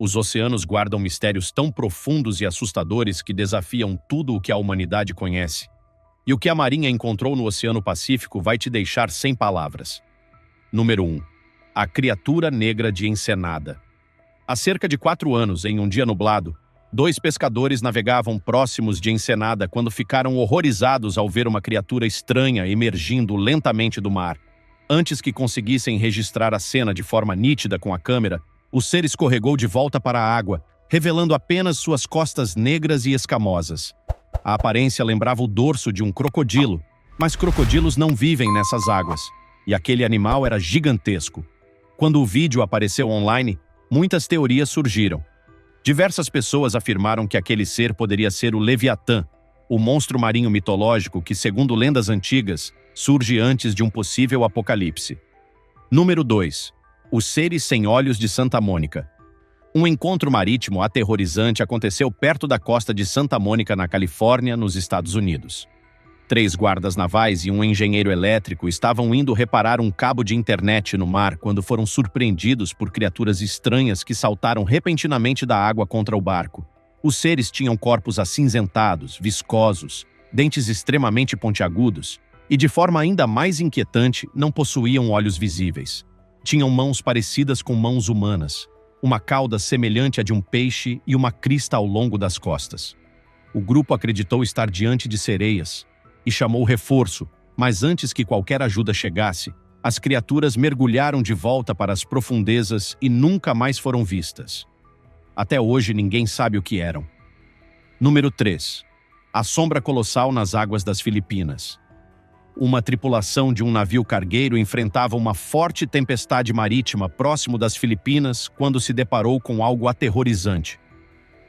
Os oceanos guardam mistérios tão profundos e assustadores que desafiam tudo o que a humanidade conhece. E o que a Marinha encontrou no Oceano Pacífico vai te deixar sem palavras. Número 1. A criatura negra de Ensenada. Há cerca de 4 anos, em um dia nublado, 2 pescadores navegavam próximos de Ensenada quando ficaram horrorizados ao ver uma criatura estranha emergindo lentamente do mar. Antes que conseguissem registrar a cena de forma nítida com a câmera, o ser escorregou de volta para a água, revelando apenas suas costas negras e escamosas. A aparência lembrava o dorso de um crocodilo, mas crocodilos não vivem nessas águas, e aquele animal era gigantesco. Quando o vídeo apareceu online, muitas teorias surgiram. Diversas pessoas afirmaram que aquele ser poderia ser o Leviatã, o monstro marinho mitológico que, segundo lendas antigas, surge antes de um possível apocalipse. Número 2. Os seres sem olhos de Santa Mônica. Um encontro marítimo aterrorizante aconteceu perto da costa de Santa Mônica, na Califórnia, nos Estados Unidos. 3 guardas navais e um engenheiro elétrico estavam indo reparar um cabo de internet no mar quando foram surpreendidos por criaturas estranhas que saltaram repentinamente da água contra o barco. Os seres tinham corpos acinzentados, viscosos, dentes extremamente pontiagudos e, de forma ainda mais inquietante, não possuíam olhos visíveis. Tinham mãos parecidas com mãos humanas, uma cauda semelhante à de um peixe e uma crista ao longo das costas. O grupo acreditou estar diante de sereias e chamou reforço, mas antes que qualquer ajuda chegasse, as criaturas mergulharam de volta para as profundezas e nunca mais foram vistas. Até hoje ninguém sabe o que eram. Número 3. A sombra colossal nas águas das Filipinas. Uma tripulação de um navio cargueiro enfrentava uma forte tempestade marítima próximo das Filipinas quando se deparou com algo aterrorizante.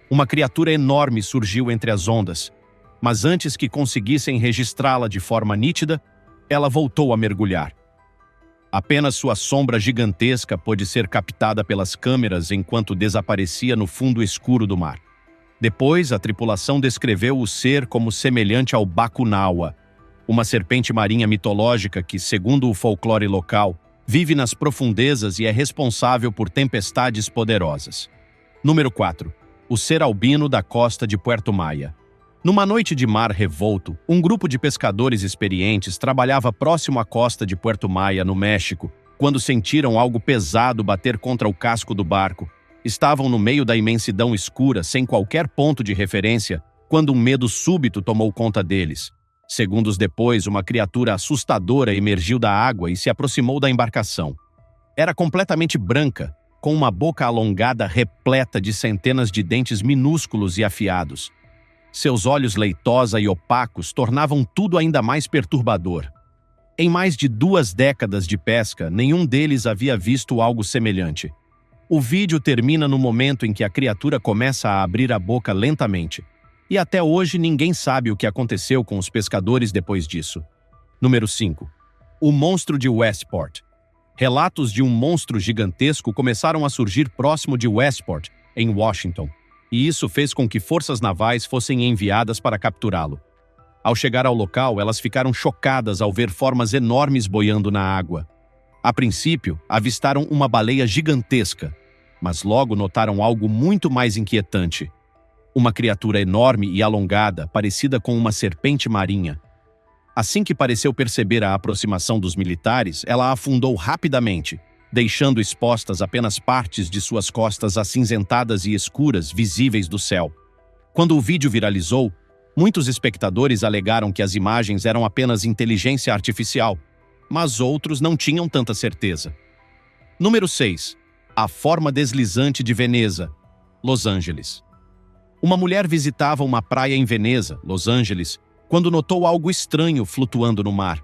Uma criatura enorme surgiu entre as ondas, mas antes que conseguissem registrá-la de forma nítida, ela voltou a mergulhar. Apenas sua sombra gigantesca pôde ser captada pelas câmeras enquanto desaparecia no fundo escuro do mar. Depois, a tripulação descreveu o ser como semelhante ao Bakunawa, uma serpente marinha mitológica que, segundo o folclore local, vive nas profundezas e é responsável por tempestades poderosas. Número 4. O ser albino da costa de Puerto Maya. Numa noite de mar revolto, um grupo de pescadores experientes trabalhava próximo à costa de Puerto Maya, no México, quando sentiram algo pesado bater contra o casco do barco. Estavam no meio da imensidão escura, sem qualquer ponto de referência, quando um medo súbito tomou conta deles. Segundos depois, uma criatura assustadora emergiu da água e se aproximou da embarcação. Era completamente branca, com uma boca alongada repleta de centenas de dentes minúsculos e afiados. Seus olhos leitosa e opacos tornavam tudo ainda mais perturbador. Em mais de 2 décadas de pesca, nenhum deles havia visto algo semelhante. O vídeo termina no momento em que a criatura começa a abrir a boca lentamente. E até hoje ninguém sabe o que aconteceu com os pescadores depois disso. Número 5. O monstro de Westport. Relatos de um monstro gigantesco começaram a surgir próximo de Westport, em Washington, e isso fez com que forças navais fossem enviadas para capturá-lo. Ao chegar ao local, elas ficaram chocadas ao ver formas enormes boiando na água. A princípio, avistaram uma baleia gigantesca, mas logo notaram algo muito mais inquietante. Uma criatura enorme e alongada, parecida com uma serpente marinha. Assim que pareceu perceber a aproximação dos militares, ela afundou rapidamente, deixando expostas apenas partes de suas costas acinzentadas e escuras visíveis do céu. Quando o vídeo viralizou, muitos espectadores alegaram que as imagens eram apenas inteligência artificial, mas outros não tinham tanta certeza. Número 6. A forma deslizante de Veneza, Los Angeles. Uma mulher visitava uma praia em Veneza, Los Angeles, quando notou algo estranho flutuando no mar.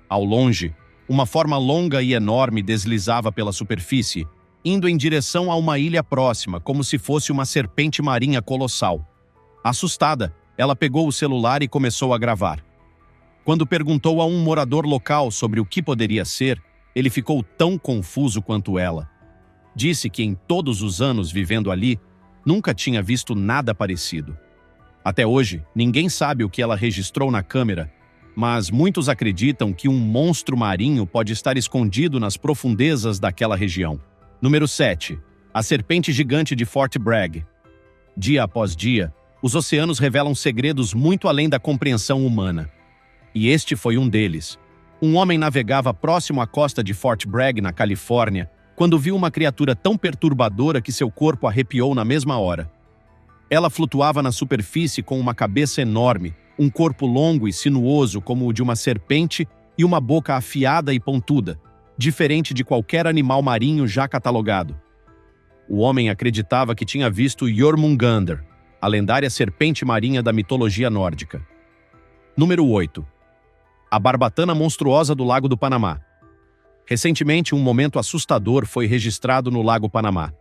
Ao longe, uma forma longa e enorme deslizava pela superfície, indo em direção a uma ilha próxima, como se fosse uma serpente marinha colossal. Assustada, ela pegou o celular e começou a gravar. Quando perguntou a um morador local sobre o que poderia ser, ele ficou tão confuso quanto ela. Disse que em todos os anos vivendo ali, nunca tinha visto nada parecido. Até hoje, ninguém sabe o que ela registrou na câmera, mas muitos acreditam que um monstro marinho pode estar escondido nas profundezas daquela região. Número 7. A serpente gigante de Fort Bragg. Dia após dia, os oceanos revelam segredos muito além da compreensão humana. E este foi um deles. Um homem navegava próximo à costa de Fort Bragg, na Califórnia, quando viu uma criatura tão perturbadora que seu corpo arrepiou na mesma hora. Ela flutuava na superfície com uma cabeça enorme, um corpo longo e sinuoso como o de uma serpente e uma boca afiada e pontuda, diferente de qualquer animal marinho já catalogado. O homem acreditava que tinha visto Jormungandr, a lendária serpente marinha da mitologia nórdica. Número 8. A barbatana monstruosa do Lago do Panamá. Recentemente, um momento assustador foi registrado no Lago Panamá.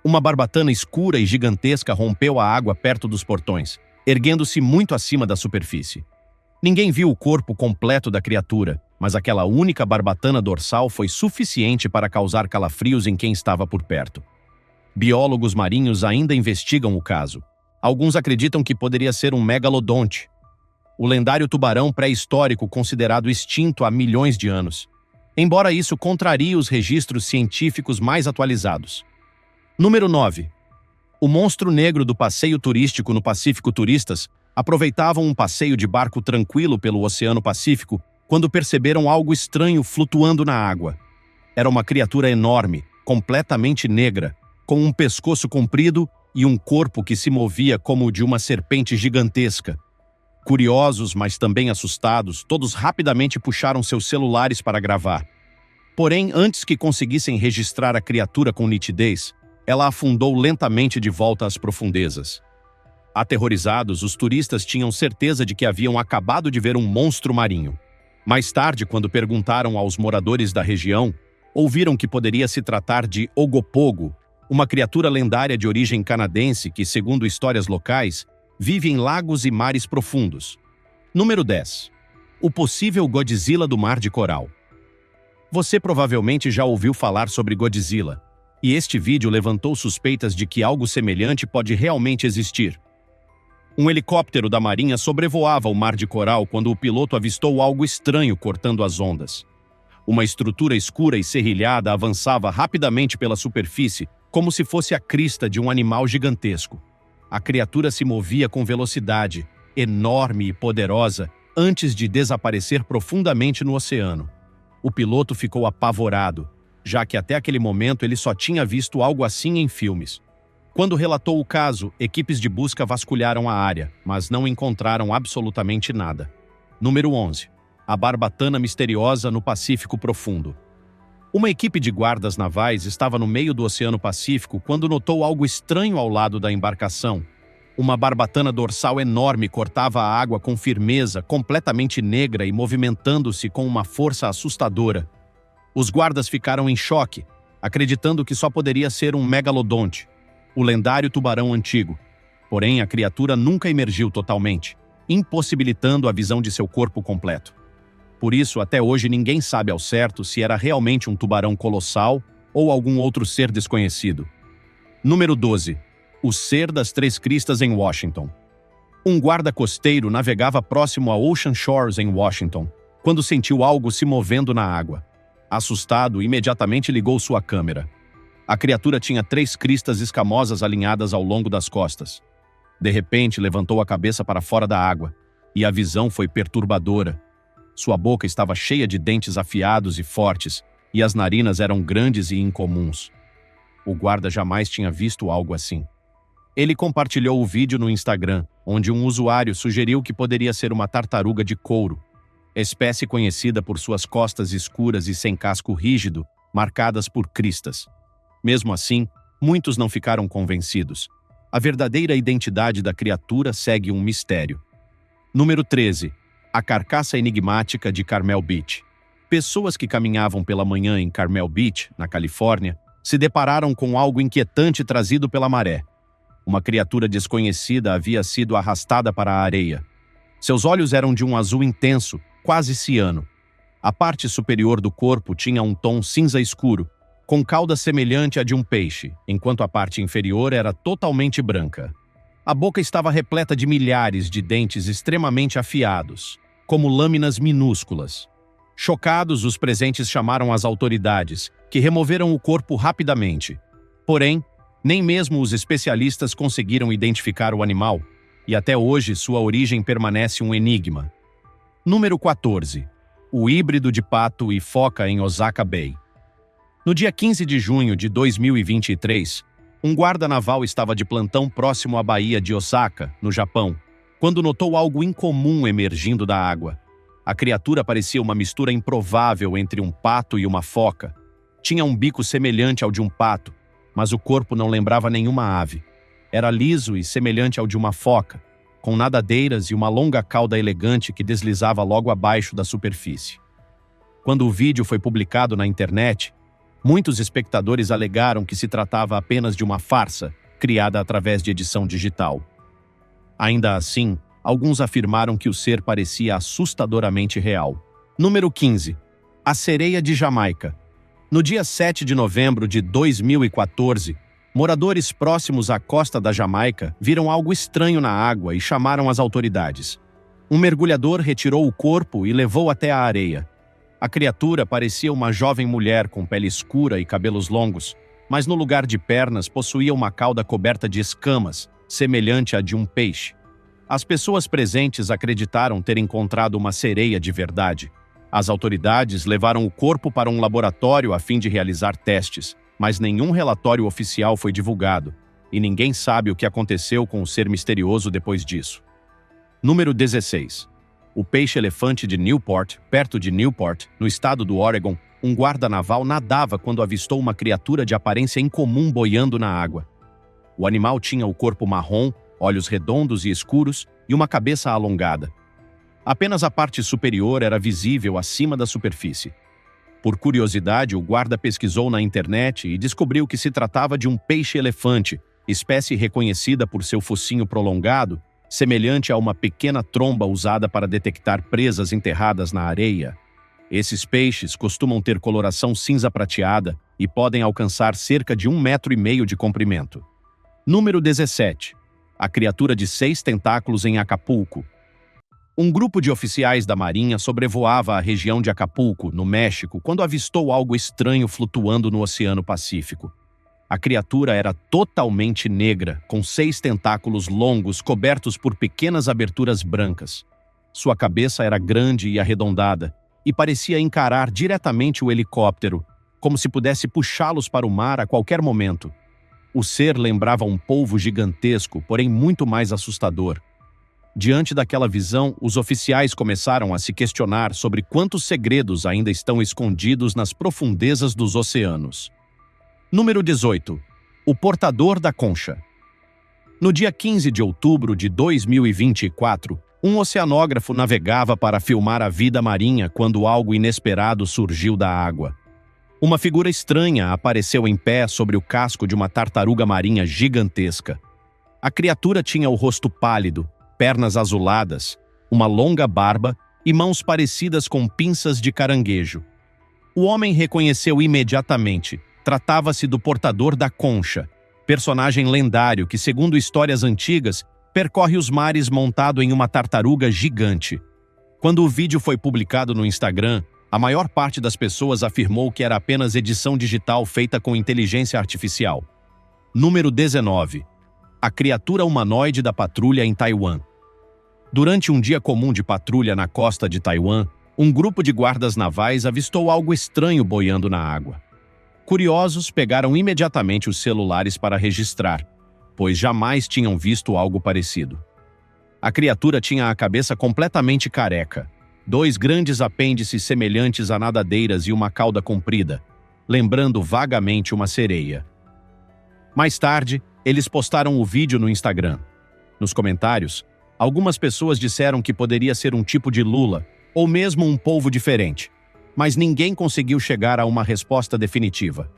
Uma barbatana escura e gigantesca rompeu a água perto dos portões, erguendo-se muito acima da superfície. Ninguém viu o corpo completo da criatura, mas aquela única barbatana dorsal foi suficiente para causar calafrios em quem estava por perto. Biólogos marinhos ainda investigam o caso. Alguns acreditam que poderia ser um megalodonte, o lendário tubarão pré-histórico considerado extinto há milhões de anos, embora isso contrarie os registros científicos mais atualizados. Número 9. O monstro negro do passeio turístico no Pacífico. Turistas aproveitavam um passeio de barco tranquilo pelo Oceano Pacífico quando perceberam algo estranho flutuando na água. Era uma criatura enorme, completamente negra, com um pescoço comprido e um corpo que se movia como o de uma serpente gigantesca. Curiosos, mas também assustados, todos rapidamente puxaram seus celulares para gravar. Porém, antes que conseguissem registrar a criatura com nitidez, ela afundou lentamente de volta às profundezas. Aterrorizados, os turistas tinham certeza de que haviam acabado de ver um monstro marinho. Mais tarde, quando perguntaram aos moradores da região, ouviram que poderia se tratar de Ogopogo, uma criatura lendária de origem canadense que, segundo histórias locais, vive em lagos e mares profundos. Número 10. O possível Godzilla do Mar de Coral. Você provavelmente já ouviu falar sobre Godzilla, e este vídeo levantou suspeitas de que algo semelhante pode realmente existir. Um helicóptero da Marinha sobrevoava o Mar de Coral quando o piloto avistou algo estranho cortando as ondas. Uma estrutura escura e serrilhada avançava rapidamente pela superfície, como se fosse a crista de um animal gigantesco. A criatura se movia com velocidade, enorme e poderosa, antes de desaparecer profundamente no oceano. O piloto ficou apavorado, já que até aquele momento ele só tinha visto algo assim em filmes. Quando relatou o caso, equipes de busca vasculharam a área, mas não encontraram absolutamente nada. Número 11. A barbatana misteriosa no Pacífico Profundo. Uma equipe de guardas navais estava no meio do Oceano Pacífico quando notou algo estranho ao lado da embarcação. Uma barbatana dorsal enorme cortava a água com firmeza, completamente negra e movimentando-se com uma força assustadora. Os guardas ficaram em choque, acreditando que só poderia ser um megalodonte, o lendário tubarão antigo. Porém, a criatura nunca emergiu totalmente, impossibilitando a visão de seu corpo completo. Por isso, até hoje ninguém sabe ao certo se era realmente um tubarão colossal ou algum outro ser desconhecido. Número 12. O Ser das Três Cristas em Washington. Um guarda costeiro navegava próximo a Ocean Shores em Washington, quando sentiu algo se movendo na água. Assustado, imediatamente ligou sua câmera. A criatura tinha 3 cristas escamosas alinhadas ao longo das costas. De repente, levantou a cabeça para fora da água, e a visão foi perturbadora. Sua boca estava cheia de dentes afiados e fortes, e as narinas eram grandes e incomuns. O guarda jamais tinha visto algo assim. Ele compartilhou o vídeo no Instagram, onde um usuário sugeriu que poderia ser uma tartaruga de couro, espécie conhecida por suas costas escuras e sem casco rígido, marcadas por cristas. Mesmo assim, muitos não ficaram convencidos. A verdadeira identidade da criatura segue um mistério. Número 13. A carcaça enigmática de Carmel Beach. Pessoas que caminhavam pela manhã em Carmel Beach, na Califórnia, se depararam com algo inquietante trazido pela maré. Uma criatura desconhecida havia sido arrastada para a areia. Seus olhos eram de um azul intenso, quase ciano. A parte superior do corpo tinha um tom cinza escuro, com cauda semelhante à de um peixe, enquanto a parte inferior era totalmente branca. A boca estava repleta de milhares de dentes extremamente afiados, como lâminas minúsculas. Chocados, os presentes chamaram as autoridades, que removeram o corpo rapidamente. Porém, Nem mesmo os especialistas conseguiram identificar o animal, e até hoje sua origem permanece um enigma. Número 14. O híbrido de pato e foca em Osaka Bay. No dia 15 de junho de 2023, um guarda naval estava de plantão próximo à baía de Osaka, no Japão, quando notou algo incomum emergindo da água. A criatura parecia uma mistura improvável entre um pato e uma foca. Tinha um bico semelhante ao de um pato, mas o corpo não lembrava nenhuma ave. Era liso e semelhante ao de uma foca, com nadadeiras e uma longa cauda elegante que deslizava logo abaixo da superfície. Quando o vídeo foi publicado na internet, muitos espectadores alegaram que se tratava apenas de uma farsa, criada através de edição digital. Ainda assim, alguns afirmaram que o ser parecia assustadoramente real. Número 15. A sereia de Jamaica. No dia 7 de novembro de 2014, moradores próximos à costa da Jamaica viram algo estranho na água e chamaram as autoridades. Um mergulhador retirou o corpo e levou até a areia. A criatura parecia uma jovem mulher com pele escura e cabelos longos, mas no lugar de pernas possuía uma cauda coberta de escamas, semelhante à de um peixe. As pessoas presentes acreditaram ter encontrado uma sereia de verdade. As autoridades levaram o corpo para um laboratório a fim de realizar testes, mas nenhum relatório oficial foi divulgado, e ninguém sabe o que aconteceu com o ser misterioso depois disso. Número 16. O peixe-elefante de Newport, perto de Newport, no estado do Oregon, um guarda naval nadava quando avistou uma criatura de aparência incomum boiando na água. O animal tinha o corpo marrom, olhos redondos e escuros e uma cabeça alongada. Apenas a parte superior era visível acima da superfície. Por curiosidade, o guarda pesquisou na internet e descobriu que se tratava de um peixe-elefante, espécie reconhecida por seu focinho prolongado, semelhante a uma pequena tromba usada para detectar presas enterradas na areia. Esses peixes costumam ter coloração cinza prateada e podem alcançar cerca de 1,5 metro de comprimento. Número 17. A criatura de 6 tentáculos em Acapulco. Um grupo de oficiais da Marinha sobrevoava a região de Acapulco, no México, quando avistou algo estranho flutuando no Oceano Pacífico. A criatura era totalmente negra, com 6 tentáculos longos cobertos por pequenas aberturas brancas. Sua cabeça era grande e arredondada, e parecia encarar diretamente o helicóptero, como se pudesse puxá-los para o mar a qualquer momento. O ser lembrava um polvo gigantesco, porém muito mais assustador. Diante daquela visão, os oficiais começaram a se questionar sobre quantos segredos ainda estão escondidos nas profundezas dos oceanos. Número 18. O portador da concha. No dia 15 de outubro de 2024, um oceanógrafo navegava para filmar a vida marinha quando algo inesperado surgiu da água. Uma figura estranha apareceu em pé sobre o casco de uma tartaruga marinha gigantesca. A criatura tinha o rosto pálido, pernas azuladas, uma longa barba e mãos parecidas com pinças de caranguejo. O homem reconheceu imediatamente. Tratava-se do portador da concha, personagem lendário que, segundo histórias antigas, percorre os mares montado em uma tartaruga gigante. Quando o vídeo foi publicado no Instagram, a maior parte das pessoas afirmou que era apenas edição digital feita com inteligência artificial. Número 19. A criatura humanoide da patrulha em Taiwan. Durante um dia comum de patrulha na costa de Taiwan, um grupo de guardas navais avistou algo estranho boiando na água. Curiosos pegaram imediatamente os celulares para registrar, pois jamais tinham visto algo parecido. A criatura tinha a cabeça completamente careca, 2 grandes apêndices semelhantes a nadadeiras e uma cauda comprida, lembrando vagamente uma sereia. Mais tarde, eles postaram o vídeo no Instagram. Nos comentários, algumas pessoas disseram que poderia ser um tipo de lula, ou mesmo um polvo diferente, mas ninguém conseguiu chegar a uma resposta definitiva.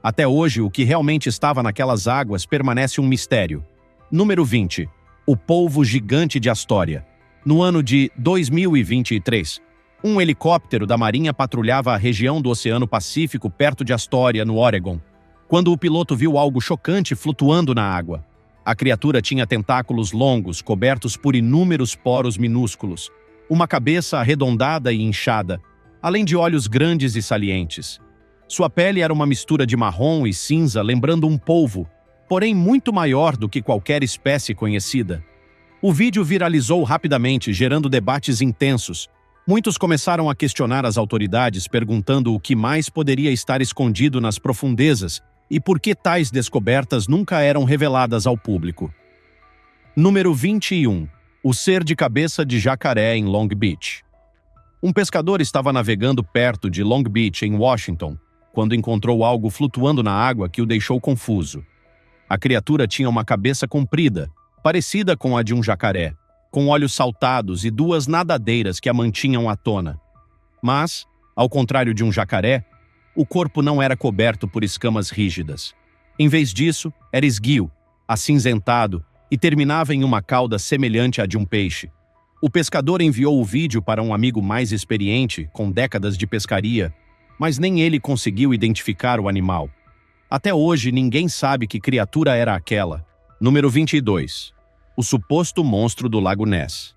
Até hoje, o que realmente estava naquelas águas permanece um mistério. Número 20. O polvo gigante de Astoria. No ano de 2023, um helicóptero da Marinha patrulhava a região do Oceano Pacífico perto de Astoria, no Oregon, quando o piloto viu algo chocante flutuando na água. A criatura tinha tentáculos longos, cobertos por inúmeros poros minúsculos, uma cabeça arredondada e inchada, além de olhos grandes e salientes. Sua pele era uma mistura de marrom e cinza, lembrando um polvo, porém muito maior do que qualquer espécie conhecida. O vídeo viralizou rapidamente, gerando debates intensos. Muitos começaram a questionar as autoridades, perguntando o que mais poderia estar escondido nas profundezas e por que tais descobertas nunca eram reveladas ao público. Número 21. O ser de cabeça de jacaré em Long Beach. Um pescador estava navegando perto de Long Beach, em Washington, quando encontrou algo flutuando na água que o deixou confuso. A criatura tinha uma cabeça comprida, parecida com a de um jacaré, com olhos saltados e duas nadadeiras que a mantinham à tona. Mas, ao contrário de um jacaré, o corpo não era coberto por escamas rígidas. Em vez disso, era esguio, acinzentado e terminava em uma cauda semelhante à de um peixe. O pescador enviou o vídeo para um amigo mais experiente, com décadas de pescaria, mas nem ele conseguiu identificar o animal. Até hoje, ninguém sabe que criatura era aquela. Número 22. O suposto monstro do Lago Ness.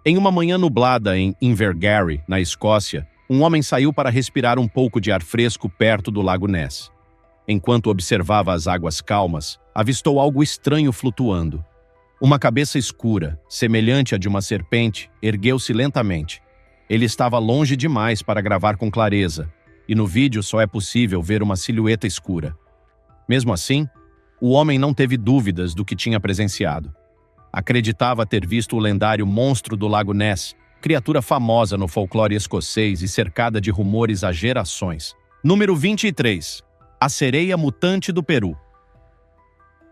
Em uma manhã nublada em Invergary, na Escócia, um homem saiu para respirar um pouco de ar fresco perto do Lago Ness. Enquanto observava as águas calmas, avistou algo estranho flutuando. Uma cabeça escura, semelhante à de uma serpente, ergueu-se lentamente. Ele estava longe demais para gravar com clareza, e no vídeo só é possível ver uma silhueta escura. Mesmo assim, o homem não teve dúvidas do que tinha presenciado. Acreditava ter visto o lendário monstro do Lago Ness, criatura famosa no folclore escocês e cercada de rumores há gerações. Número 23. A sereia mutante do Peru.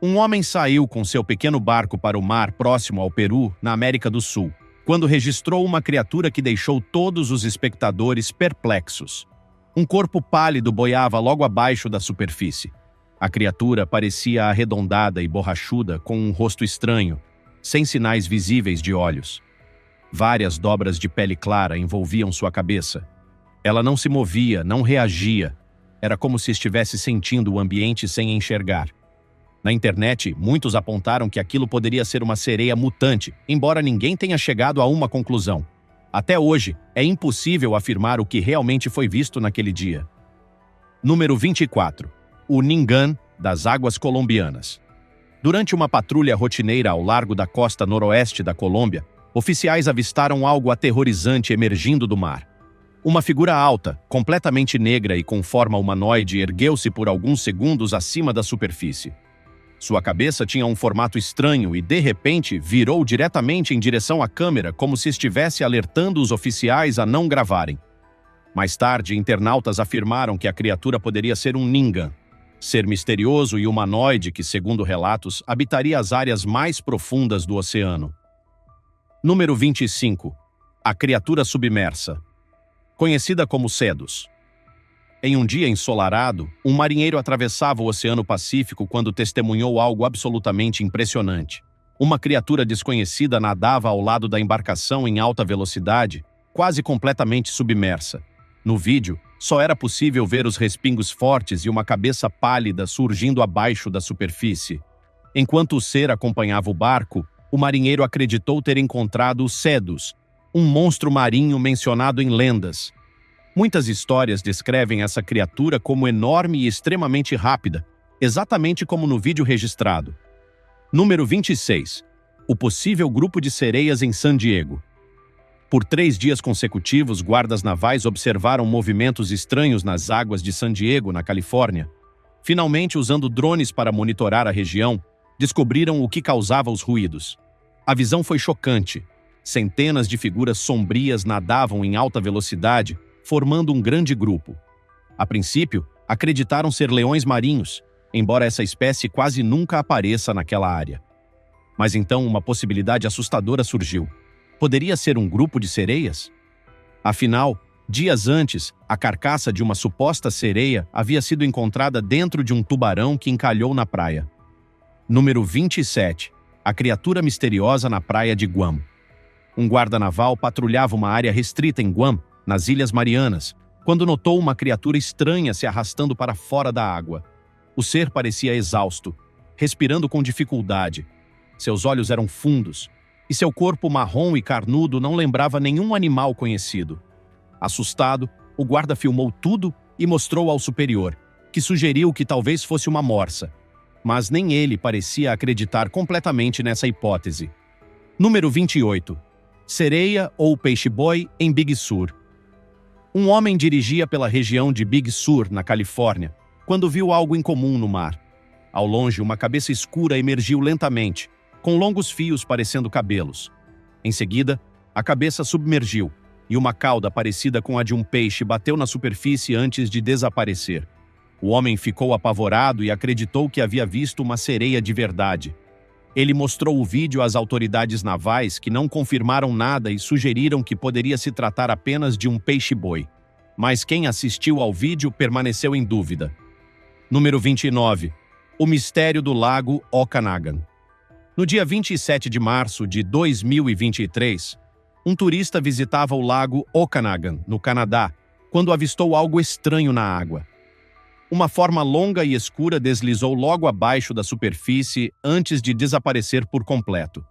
Um homem saiu com seu pequeno barco para o mar próximo ao Peru, na América do Sul, quando registrou uma criatura que deixou todos os espectadores perplexos. Um corpo pálido boiava logo abaixo da superfície. A criatura parecia arredondada e borrachuda, com um rosto estranho, sem sinais visíveis de olhos. Várias dobras de pele clara envolviam sua cabeça. Ela não se movia, não reagia. Era como se estivesse sentindo o ambiente sem enxergar. Na internet, muitos apontaram que aquilo poderia ser uma sereia mutante, embora ninguém tenha chegado a uma conclusão. Até hoje, é impossível afirmar o que realmente foi visto naquele dia. Número 24. O Ningan das águas colombianas. Durante uma patrulha rotineira ao largo da costa noroeste da Colômbia, oficiais avistaram algo aterrorizante emergindo do mar. Uma figura alta, completamente negra e com forma humanoide ergueu-se por alguns segundos acima da superfície. Sua cabeça tinha um formato estranho e, de repente, virou diretamente em direção à câmera, como se estivesse alertando os oficiais a não gravarem. Mais tarde, internautas afirmaram que a criatura poderia ser um Ningan, ser misterioso e humanoide que, segundo relatos, habitaria as áreas mais profundas do oceano. Número 25. A criatura submersa. Conhecida como Cedos. Em um dia ensolarado, um marinheiro atravessava o Oceano Pacífico quando testemunhou algo absolutamente impressionante. Uma criatura desconhecida nadava ao lado da embarcação em alta velocidade, quase completamente submersa. No vídeo, só era possível ver os respingos fortes e uma cabeça pálida surgindo abaixo da superfície. Enquanto o ser acompanhava o barco, o marinheiro acreditou ter encontrado o Cedos, um monstro marinho mencionado em lendas. Muitas histórias descrevem essa criatura como enorme e extremamente rápida, exatamente como no vídeo registrado. Número 26. O possível grupo de sereias em San Diego. Por 3 dias consecutivos, guardas navais observaram movimentos estranhos nas águas de San Diego, na Califórnia. Finalmente, usando drones para monitorar a região, descobriram o que causava os ruídos. A visão foi chocante. Centenas de figuras sombrias nadavam em alta velocidade, formando um grande grupo. A princípio, acreditaram ser leões marinhos, embora essa espécie quase nunca apareça naquela área. Mas então uma possibilidade assustadora surgiu. Poderia ser um grupo de sereias? Afinal, dias antes, a carcaça de uma suposta sereia havia sido encontrada dentro de um tubarão que encalhou na praia. Número 27. A criatura misteriosa na praia de Guam. Um guarda naval patrulhava uma área restrita em Guam, nas Ilhas Marianas, quando notou uma criatura estranha se arrastando para fora da água. O ser parecia exausto, respirando com dificuldade. Seus olhos eram fundos, e seu corpo marrom e carnudo não lembrava nenhum animal conhecido. Assustado, o guarda filmou tudo e mostrou ao superior, que sugeriu que talvez fosse uma morsa. mas nem ele parecia acreditar completamente nessa hipótese. Número 28. Sereia ou peixe-boi em Big Sur. Um homem dirigia pela região de Big Sur, na Califórnia, quando viu algo incomum no mar. Ao longe, uma cabeça escura emergiu lentamente, com longos fios parecendo cabelos. Em seguida, a cabeça submergiu, e uma cauda parecida com a de um peixe bateu na superfície antes de desaparecer. O homem ficou apavorado e acreditou que havia visto uma sereia de verdade. Ele mostrou o vídeo às autoridades navais, que não confirmaram nada e sugeriram que poderia se tratar apenas de um peixe-boi. Mas quem assistiu ao vídeo permaneceu em dúvida. Número 29. O mistério do lago Okanagan. No dia 27 de março de 2023, um turista visitava o lago Okanagan, no Canadá, quando avistou algo estranho na água. Uma forma longa e escura deslizou logo abaixo da superfície antes de desaparecer por completo.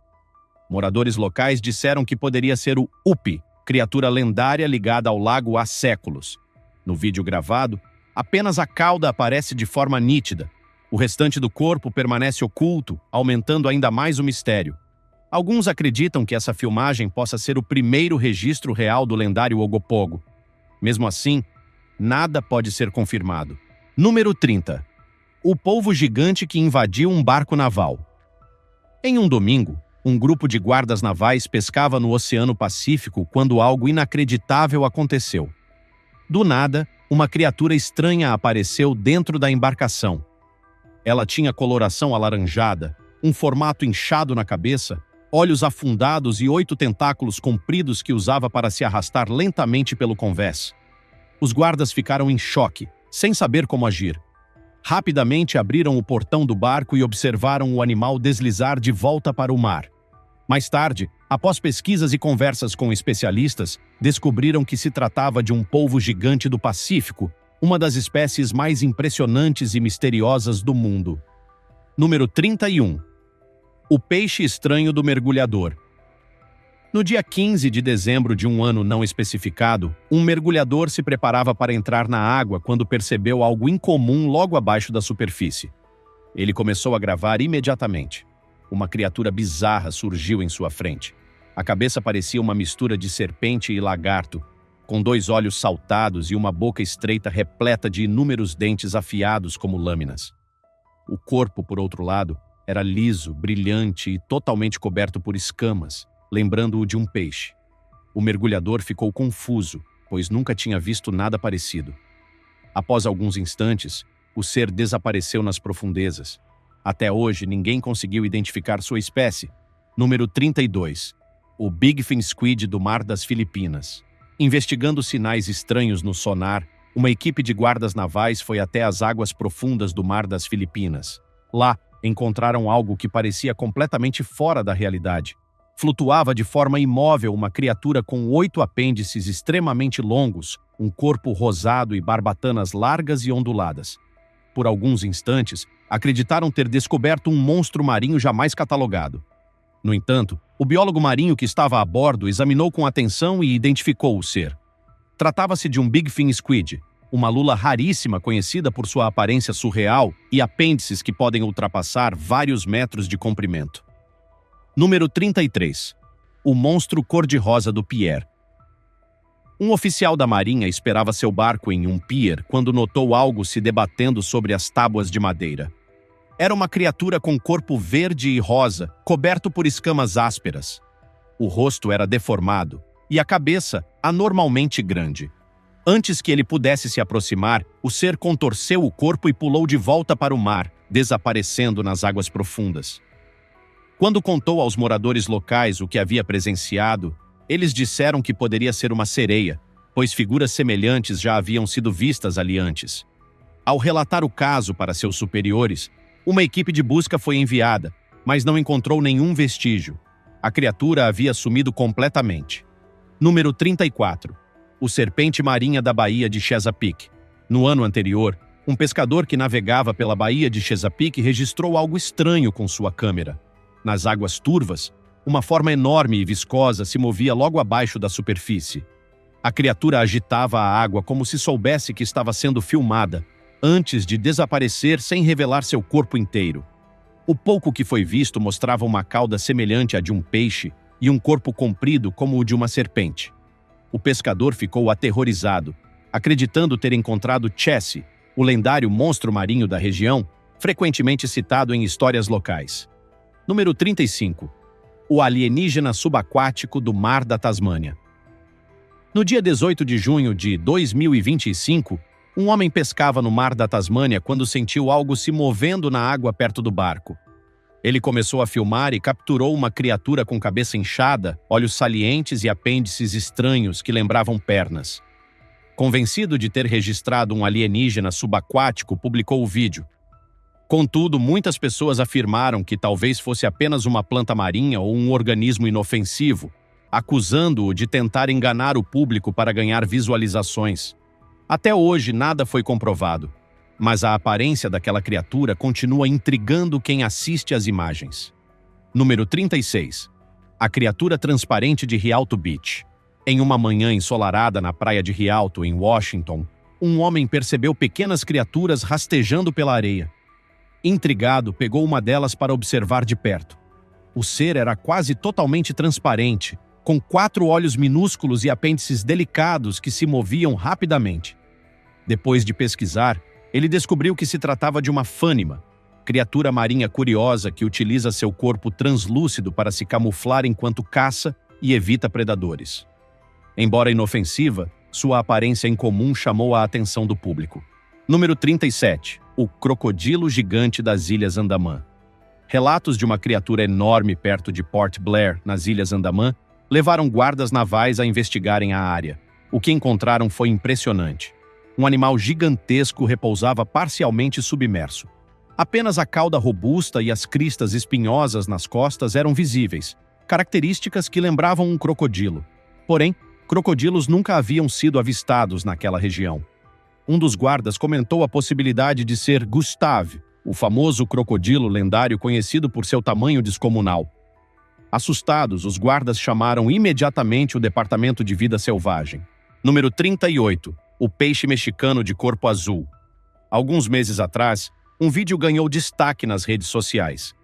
Moradores locais disseram que poderia ser o Upi, criatura lendária ligada ao lago há séculos. No vídeo gravado, apenas a cauda aparece de forma nítida. O restante do corpo permanece oculto, aumentando ainda mais o mistério. Alguns acreditam que essa filmagem possa ser o primeiro registro real do lendário Ogopogo. Mesmo assim, nada pode ser confirmado. Número 30. O polvo gigante que invadiu um barco naval. Em um domingo, um grupo de guardas navais pescava no Oceano Pacífico quando algo inacreditável aconteceu. Do nada, uma criatura estranha apareceu dentro da embarcação. Ela tinha coloração alaranjada, um formato inchado na cabeça, olhos afundados e 8 tentáculos compridos que usava para se arrastar lentamente pelo convés. Os guardas ficaram em choque, sem saber como agir. Rapidamente abriram o portão do barco e observaram o animal deslizar de volta para o mar. Mais tarde, após pesquisas e conversas com especialistas, descobriram que se tratava de um polvo gigante do Pacífico, uma das espécies mais impressionantes e misteriosas do mundo. Número 31. O peixe estranho do mergulhador. No dia 15 de dezembro de um ano não especificado, um mergulhador se preparava para entrar na água quando percebeu algo incomum logo abaixo da superfície. Ele começou a gravar imediatamente. Uma criatura bizarra surgiu em sua frente. A cabeça parecia uma mistura de serpente e lagarto, com 2 olhos saltados e uma boca estreita repleta de inúmeros dentes afiados como lâminas. O corpo, por outro lado, era liso, brilhante e totalmente coberto por escamas, lembrando-o de um peixe. O mergulhador ficou confuso, pois nunca tinha visto nada parecido. Após alguns instantes, o ser desapareceu nas profundezas. Até hoje, ninguém conseguiu identificar sua espécie. Número 32. O Bigfin Squid do Mar das Filipinas. Investigando sinais estranhos no sonar, uma equipe de guardas navais foi até as águas profundas do Mar das Filipinas. Lá, encontraram algo que parecia completamente fora da realidade. Flutuava de forma imóvel uma criatura com 8 apêndices extremamente longos, um corpo rosado e barbatanas largas e onduladas. Por alguns instantes, acreditaram ter descoberto um monstro marinho jamais catalogado. No entanto, o biólogo marinho que estava a bordo examinou com atenção e identificou o ser. Tratava-se de um Bigfin Squid, uma lula raríssima conhecida por sua aparência surreal e apêndices que podem ultrapassar vários metros de comprimento. Número 33. O monstro cor-de-rosa do Pier. Um oficial da Marinha esperava seu barco em um pier quando notou algo se debatendo sobre as tábuas de madeira. Era uma criatura com corpo verde e rosa, coberto por escamas ásperas. O rosto era deformado e a cabeça anormalmente grande. Antes que ele pudesse se aproximar, o ser contorceu o corpo e pulou de volta para o mar, desaparecendo nas águas profundas. Quando contou aos moradores locais o que havia presenciado, eles disseram que poderia ser uma sereia, pois figuras semelhantes já haviam sido vistas ali antes. Ao relatar o caso para seus superiores, uma equipe de busca foi enviada, mas não encontrou nenhum vestígio. A criatura havia sumido completamente. Número 34. O serpente marinha da Baía de Chesapeake. No ano anterior, um pescador que navegava pela Baía de Chesapeake registrou algo estranho com sua câmera. Nas águas turvas, uma forma enorme e viscosa se movia logo abaixo da superfície. A criatura agitava a água como se soubesse que estava sendo filmada, antes de desaparecer sem revelar seu corpo inteiro. O pouco que foi visto mostrava uma cauda semelhante à de um peixe e um corpo comprido como o de uma serpente. O pescador ficou aterrorizado, acreditando ter encontrado Chessie, o lendário monstro marinho da região, frequentemente citado em histórias locais. Número 35. O alienígena subaquático do Mar da Tasmânia. No dia 18 de junho de 2025, um homem pescava no Mar da Tasmânia quando sentiu algo se movendo na água perto do barco. Ele começou a filmar e capturou uma criatura com cabeça inchada, olhos salientes e apêndices estranhos que lembravam pernas. Convencido de ter registrado um alienígena subaquático, publicou o vídeo. Contudo, muitas pessoas afirmaram que talvez fosse apenas uma planta marinha ou um organismo inofensivo, acusando-o de tentar enganar o público para ganhar visualizações. Até hoje, nada foi comprovado, mas a aparência daquela criatura continua intrigando quem assiste às imagens. Número 36. A criatura transparente de Rialto Beach. Em uma manhã ensolarada na praia de Rialto, em Washington, um homem percebeu pequenas criaturas rastejando pela areia. Intrigado, pegou uma delas para observar de perto. O ser era quase totalmente transparente, com 4 olhos minúsculos e apêndices delicados que se moviam rapidamente. Depois de pesquisar, ele descobriu que se tratava de uma fânima, criatura marinha curiosa que utiliza seu corpo translúcido para se camuflar enquanto caça e evita predadores. Embora inofensiva, sua aparência incomum chamou a atenção do público. Número 37. O crocodilo gigante das Ilhas Andamã. Relatos de uma criatura enorme perto de Port Blair, nas Ilhas Andamã, levaram guardas navais a investigarem a área. O que encontraram foi impressionante. Um animal gigantesco repousava parcialmente submerso. Apenas a cauda robusta e as cristas espinhosas nas costas eram visíveis, características que lembravam um crocodilo. Porém, crocodilos nunca haviam sido avistados naquela região. Um dos guardas comentou a possibilidade de ser Gustave, o famoso crocodilo lendário conhecido por seu tamanho descomunal. Assustados, os guardas chamaram imediatamente o Departamento de Vida Selvagem. Número 38. O peixe mexicano de corpo azul. Alguns meses atrás, um vídeo ganhou destaque nas redes sociais.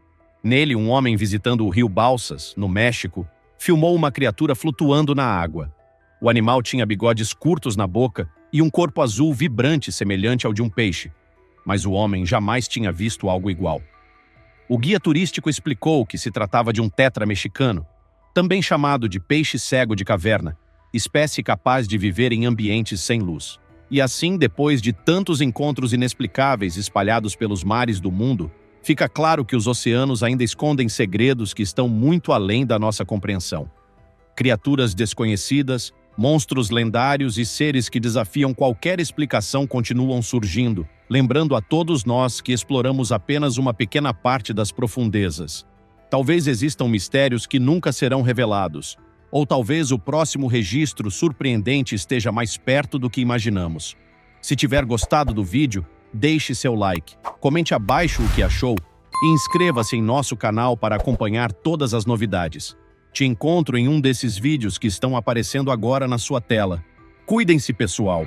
Nele, um homem visitando o rio Balsas, no México, filmou uma criatura flutuando na água. O animal tinha bigodes curtos na boca e um corpo azul vibrante semelhante ao de um peixe, mas o homem jamais tinha visto algo igual. O guia turístico explicou que se tratava de um tetra mexicano, também chamado de peixe cego de caverna, espécie capaz de viver em ambientes sem luz. E assim, depois de tantos encontros inexplicáveis espalhados pelos mares do mundo, fica claro que os oceanos ainda escondem segredos que estão muito além da nossa compreensão. Criaturas desconhecidas, monstros lendários e seres que desafiam qualquer explicação continuam surgindo, lembrando a todos nós que exploramos apenas uma pequena parte das profundezas. Talvez existam mistérios que nunca serão revelados, ou talvez o próximo registro surpreendente esteja mais perto do que imaginamos. Se tiver gostado do vídeo, deixe seu like, comente abaixo o que achou e inscreva-se em nosso canal para acompanhar todas as novidades. Te encontro em um desses vídeos que estão aparecendo agora na sua tela. Cuidem-se, pessoal!